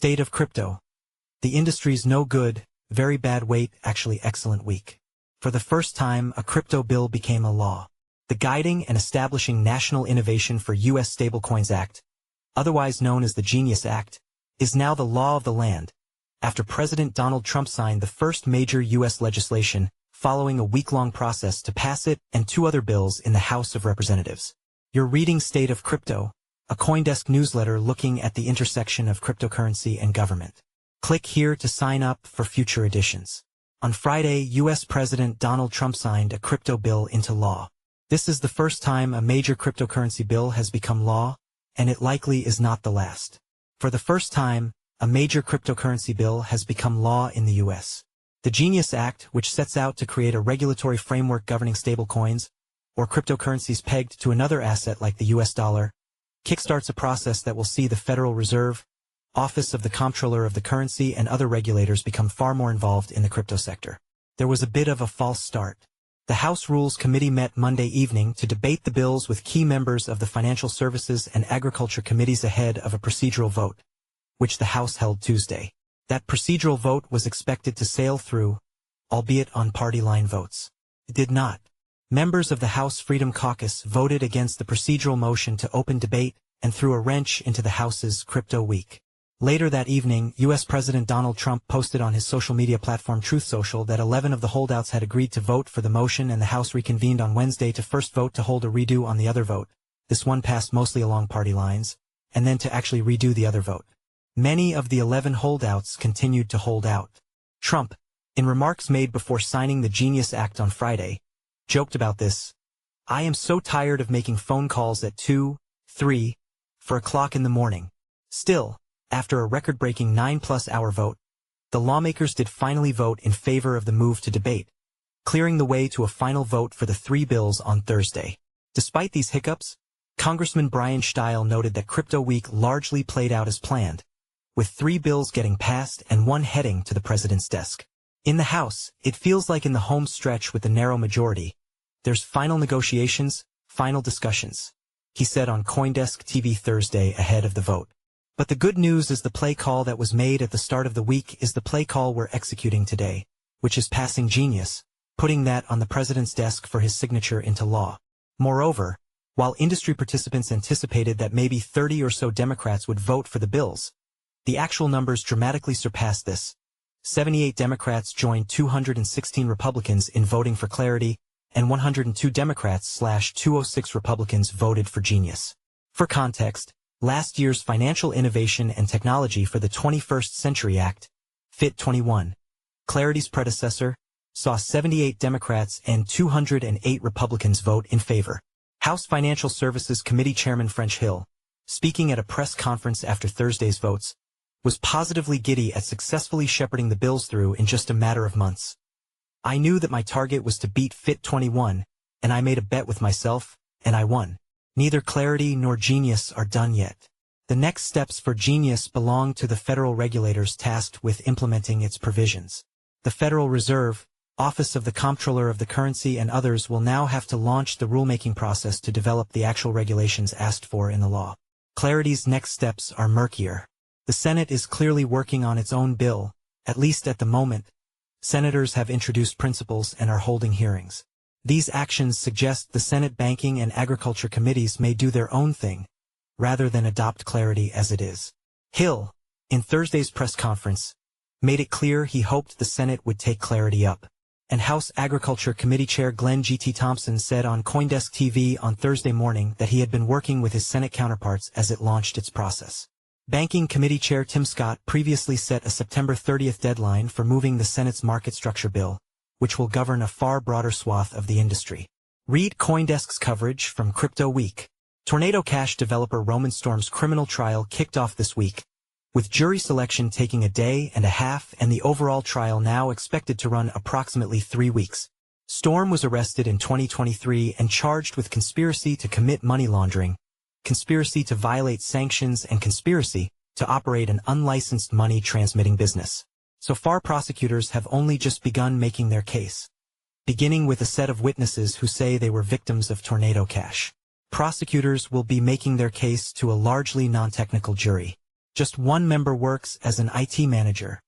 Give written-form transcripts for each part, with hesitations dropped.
State of crypto. The industry's no good, very bad wait, actually excellent week. For the first time, a crypto bill became a law. The Guiding and Establishing National Innovation for U.S. Stablecoins Act, otherwise known as the Genius Act, is now the law of the land, after President Donald Trump signed the first major U.S. legislation following a week-long process to pass it and two other bills in the House of Representatives. You're reading State of Crypto, a CoinDesk newsletter looking at the intersection of cryptocurrency and government. Click here to sign up for future editions. On Friday, U.S. President Donald Trump signed a crypto bill into law. This is the first time a major cryptocurrency bill has become law, and it likely is not the last. For the first time, a major cryptocurrency bill has become law in the U.S. The Genius Act, which sets out to create a regulatory framework governing stablecoins, or cryptocurrencies pegged to another asset like the U.S. dollar, kickstarts a process that will see the Federal Reserve, Office of the Comptroller of the Currency, and other regulators become far more involved in the crypto sector. There was a bit of a false start. The House Rules Committee met Monday evening to debate the bills with key members of the Financial Services and Agriculture Committees ahead of a procedural vote, which the House held Tuesday. That procedural vote was expected to sail through, albeit on party line votes. It did not. Members of the House Freedom Caucus voted against the procedural motion to open debate and threw a wrench into the House's Crypto Week. Later that evening, U.S. President Donald Trump posted on his social media platform Truth Social that 11 of the holdouts had agreed to vote for the motion, and the House reconvened on Wednesday to first vote to hold a redo on the other vote. This one passed mostly along party lines, and then to actually redo the other vote. Many of the 11 holdouts continued to hold out. Trump, in remarks made before signing the Genius Act on Friday, joked about this. "I am so tired of making phone calls at 2, 3, 4 o'clock in the morning." Still, after a record-breaking 9-plus-hour vote, the lawmakers did finally vote in favor of the move to debate, clearing the way to a final vote for the three bills on Thursday. Despite these hiccups, Congressman Brian Steil noted that Crypto Week largely played out as planned, with three bills getting passed and one heading to the president's desk. In the House, it feels like in the home stretch with the narrow majority, there's final negotiations, final discussions, he said on CoinDesk TV Thursday ahead of the vote. But the good news is the play call that was made at the start of the week is the play call we're executing today, which is passing Genius, putting that on the president's desk for his signature into law. Moreover, while industry participants anticipated that maybe 30 or so Democrats would vote for the bills, the actual numbers dramatically surpassed this. 78 Democrats joined 216 Republicans in voting for clarity, and 102 Democrats/206 Republicans voted for Genius. For context, last year's Financial Innovation and Technology for the 21st Century Act, FIT21, Clarity's predecessor, saw 78 Democrats and 208 Republicans vote in favor. House Financial Services Committee Chairman French Hill, speaking at a press conference after Thursday's votes, was positively giddy at successfully shepherding the bills through in just a matter of months. "I knew that my target was to beat FIT21, and I made a bet with myself, and I won. Neither Clarity nor Genius are done yet. The next steps for Genius belong to the federal regulators tasked with implementing its provisions. The Federal Reserve, Office of the Comptroller of the Currency, and others will now have to launch the rulemaking process to develop the actual regulations asked for in the law. Clarity's next steps are murkier. The Senate is clearly working on its own bill, at least at the moment. Senators have introduced principles and are holding hearings. These actions suggest the Senate Banking and Agriculture Committees may do their own thing, rather than adopt Clarity as it is." Hill, in Thursday's press conference, made it clear he hoped the Senate would take Clarity up. And House Agriculture Committee Chair Glenn G.T. Thompson said on CoinDesk TV on Thursday morning that he had been working with his Senate counterparts as it launched its process. Banking Committee Chair Tim Scott previously set a September 30th deadline for moving the Senate's market structure bill, which will govern a far broader swath of the industry. Read CoinDesk's coverage from Crypto Week. Tornado Cash developer Roman Storm's criminal trial kicked off this week, with jury selection taking a day and a half and the overall trial now expected to run approximately 3 weeks. Storm was arrested in 2023 and charged with conspiracy to commit money laundering, conspiracy to violate sanctions, and conspiracy to operate an unlicensed money-transmitting business. So far, prosecutors have only just begun making their case, beginning with a set of witnesses who say they were victims of Tornado Cash. Prosecutors will be making their case to a largely non-technical jury. Just one member works as an IT manager,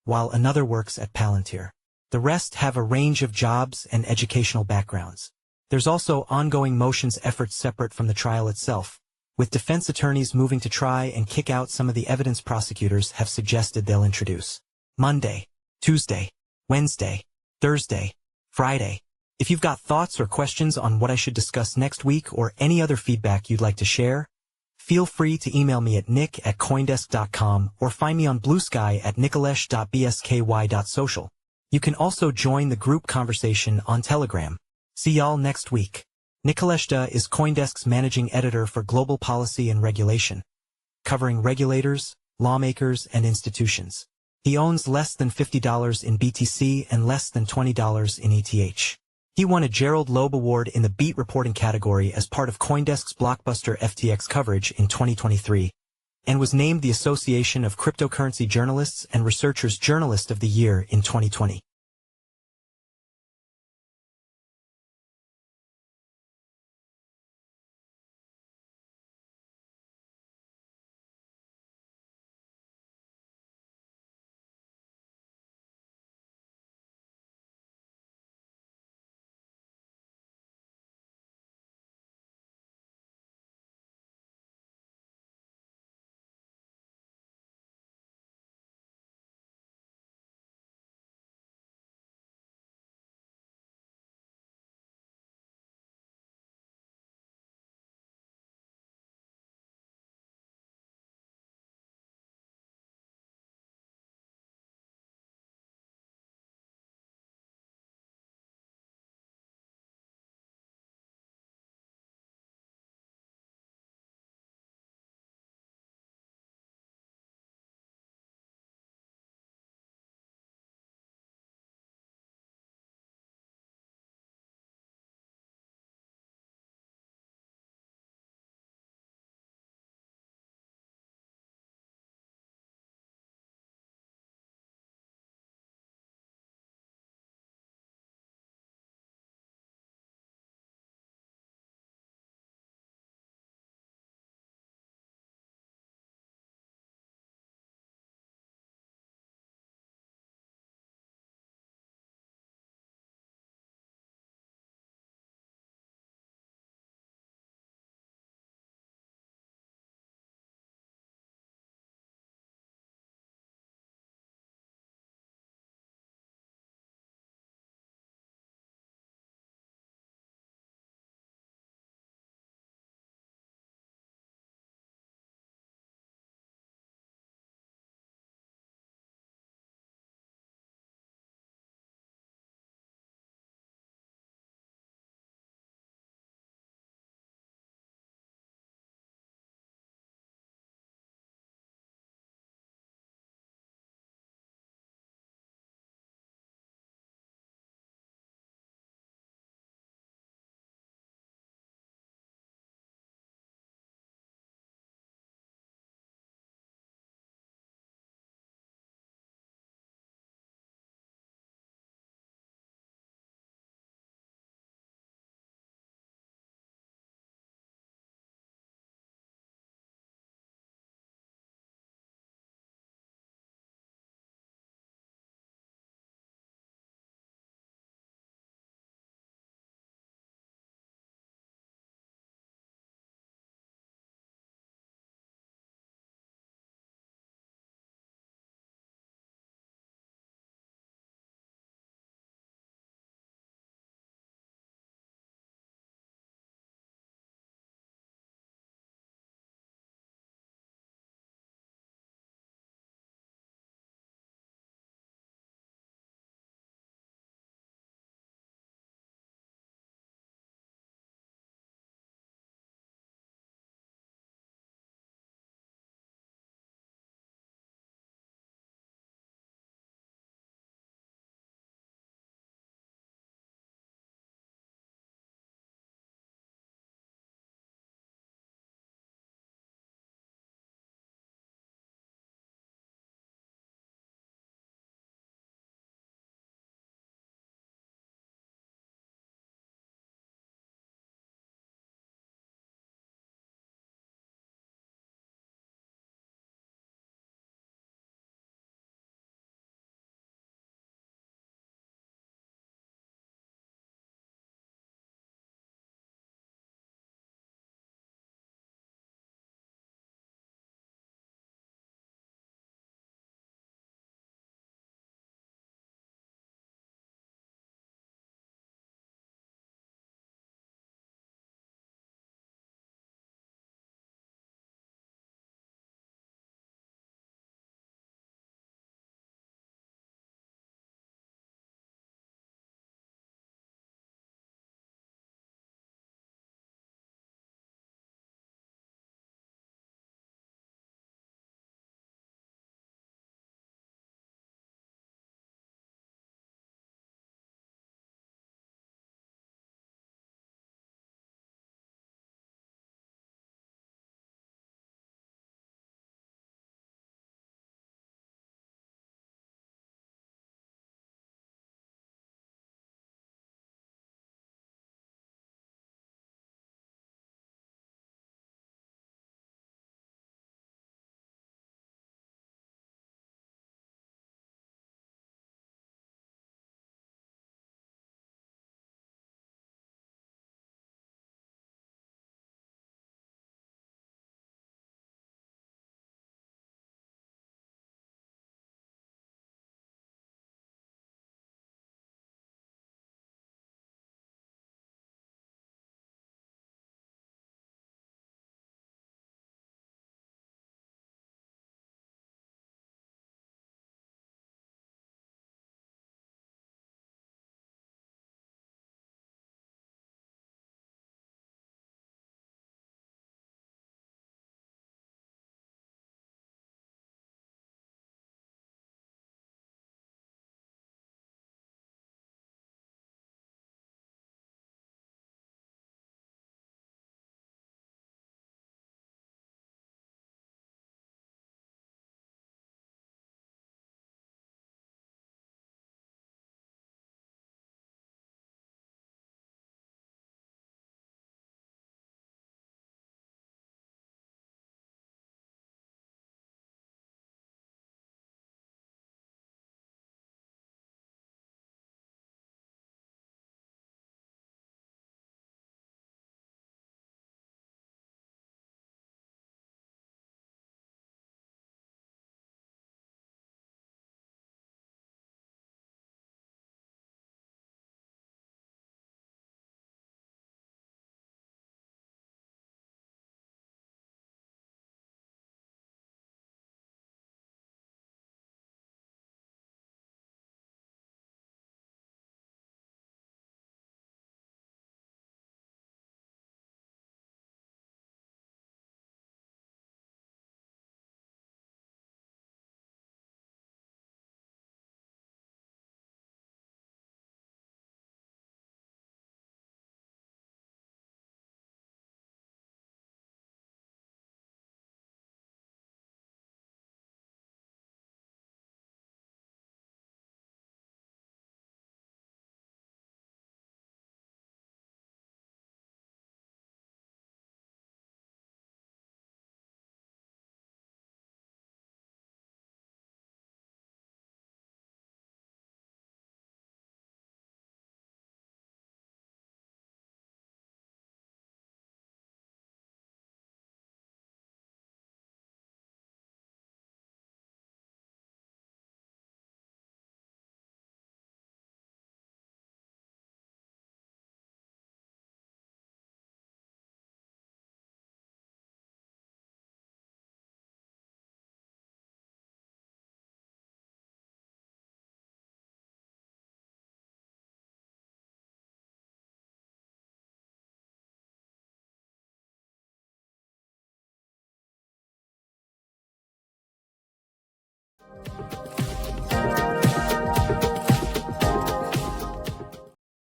while another works at Palantir. The rest have a range of jobs and educational backgrounds. There's also ongoing motions efforts separate from the trial itself, with defense attorneys moving to try and kick out some of the evidence prosecutors have suggested they'll introduce. Monday, Tuesday, Wednesday, Thursday, Friday. If you've got thoughts or questions on what I should discuss next week or any other feedback you'd like to share, feel free to email me at nick@coindesk.com or find me on Blue Sky at nicolesh.bsky.social. You can also join the group conversation on Telegram. See y'all next week. Nicolesh is CoinDesk's managing editor for global policy and regulation, covering regulators, lawmakers, and institutions. He owns less than $50 in BTC and less than $20 in ETH. He won a Gerald Loeb Award in the beat reporting category as part of CoinDesk's blockbuster FTX coverage in 2023, and was named the Association of Cryptocurrency Journalists and Researchers Journalist of the Year in 2020.